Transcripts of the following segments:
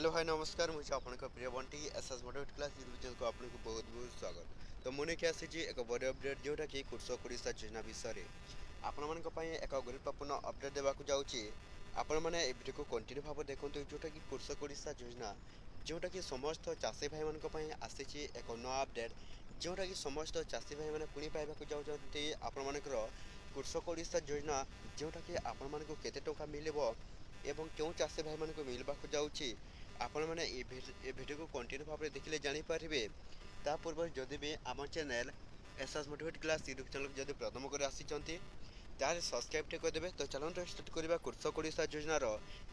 Hello hi नमस्कार मुझे आपनका प्रिय Bunty SS motivate class YouTube channel को आपको बहुत बहुत स्वागत। तो मुझे क्या आसी एक बड़ अपडेट जोटा कि कृषक ओडिशा योजना विषय में आपण मानक पई एक गुरुत्वपूर्ण अपडेट देवाक जाउची। आपण माने ए वीडियो को कंटिन्यू भाव देखंतु जोटा कि कृषक ओडिशा योजना जोटा कि समस्त चाषी भाई मानक पई आसीची एक नया अपडेट जोटा कि समस्त चाषी भाई माने पुणी पाइबाक जाउचंती आपण मानकर कृषक ओडिशा योजना जोटा कि आपण मानक केते टंका मिलबो एवं क्यों चाषी भाई मानक मिलबाक जाउची आपण मैंने वीडियो को कंटिन्यू भाव में देखिले जानीपारे। ता पूर्व जदि भी आम channel SS motivate class YouTube channel जब प्रथम कर आसी तार सब्सक्राइब टे करदे। तो चलते स्टार्ट करवा कृषक ओडिशा योजनार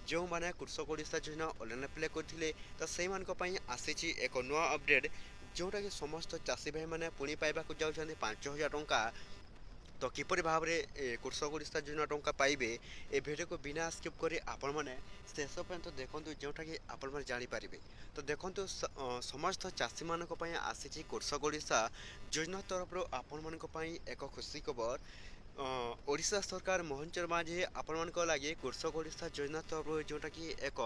जो मैंने कृषक ओडिशा योजना ऑनलाइन अप्लाई करते तो से आसी एक नुआ अपडेट जोटा कि समस्त चाषी भाई मैंने पुणी पाइबाक जाऊँच 5,000 टंका। तो किपर भाव में कृषक ओडिशा योजना टंका पाइबे ए वीडियो को बिना स्किप करी आपण मैंने शेष पर्यंत देखूँ जोटा कि आपण मैंने जानीपारे। तो देखूँ समस्त चाषी मानक पई आसी कृषक ओडिशा योजना तरफ आपण मानक पई एक खुशी खबर। ओडिशा सरकार मोहन शर्मा जी आपण मानक लगे कृषक ओडिशा योजना तरफ जोटा कि एक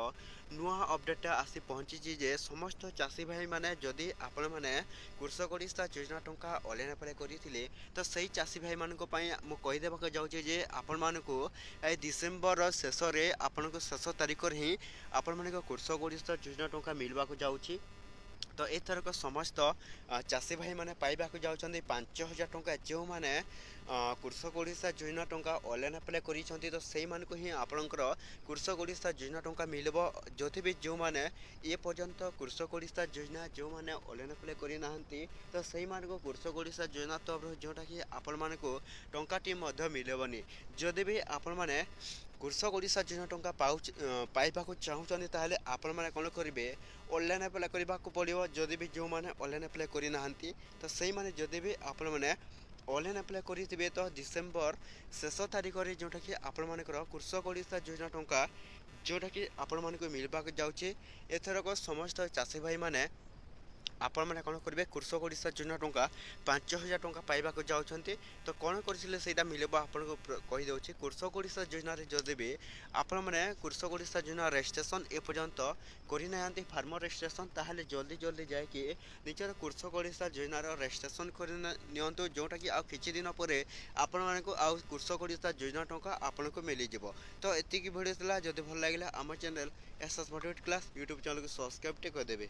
नुआ अपडेट आसी पहुँची जे समस्त चाषी भाई माने जदि आपण माने कृषक ओडिशा योजना टंका ऑनलाइन अप्लाई करथिले तो सही चाषी भाई मानक पई मु कहि देबाक जाउचे जे आपण मानकु ए डिसेंबर शेष रे आपण को शेष तारिख रे ही आपण मानक कृषक ओडिशा योजना टंका मिलबाक जाउची। तो एथरक समस्त चाषी भाई मैंने पाइबाक जाउछन्ती 5,000 टंका जो मैंने कृषक ओडिशा योजना टंका ऑनलाइन अप्लाई करिसेंती। तो सेही मानक ही आपणकर कृषक ओडिशा योजना टंका मिलबो जोथि भी जो मैंने ये पर्यंत कृषक ओडिशा योजना जो मैंने ऑनलाइन अप्लाई करि नाहंती तो सेही मानक कृषक ओडिशा योजना तरफ जोटा कि आपण मानक टंकाटी मध्य मिलबनी। जदि भी आपण माने कृषक ओडिशा योजना टंका पाइबाक चाहूँगी ताहले आपण माने कौन करेंगे ऑनलाइन अप्लाई करने को पड़ो। जदि भी जो मैंने ऑनलाइन अप्लाई करना तो से मैंने जदि भी आपण मैंने ऑनलाइन अप्लाई करेंगे तो डिसेंबर शेष तारिख में जोटा कि आपण मानकर कृषक ओडिशा योजना टंका जोटा कि आपण मानक मिलबाक जाउछे। एथरक समस्त चाषी भाई माने आपण मैंने कौन करेंगे कृषक ओडिशा योजना टंका 5,000 टंका पाइबाक जाउछन्ती। तो कौन करथिले सेटा मिलबो आपन को कहि दउछि। कृषक ओडिशा योजना रे जदि भी आपण माने कृषक ओडिशा योजना रजिस्ट्रेशन ए पर्यंत करि नाहंती फार्मर रजिस्ट्रेशन ताहले जल्दी जल्दी जाय कि निजर कृषक ओडिशा योजना रो रजिस्ट्रेशन करि नियंतु जोटा कि आ किछि दिन परे आपण माने को आ कृषक ओडिशा योजना टंका आपण को मिलि जिवो। तो एतिकी भिडियो थला जदि भल लागिला हमर channel SS motivate class YouTube channel को सब्सक्राइब टे कर देबे।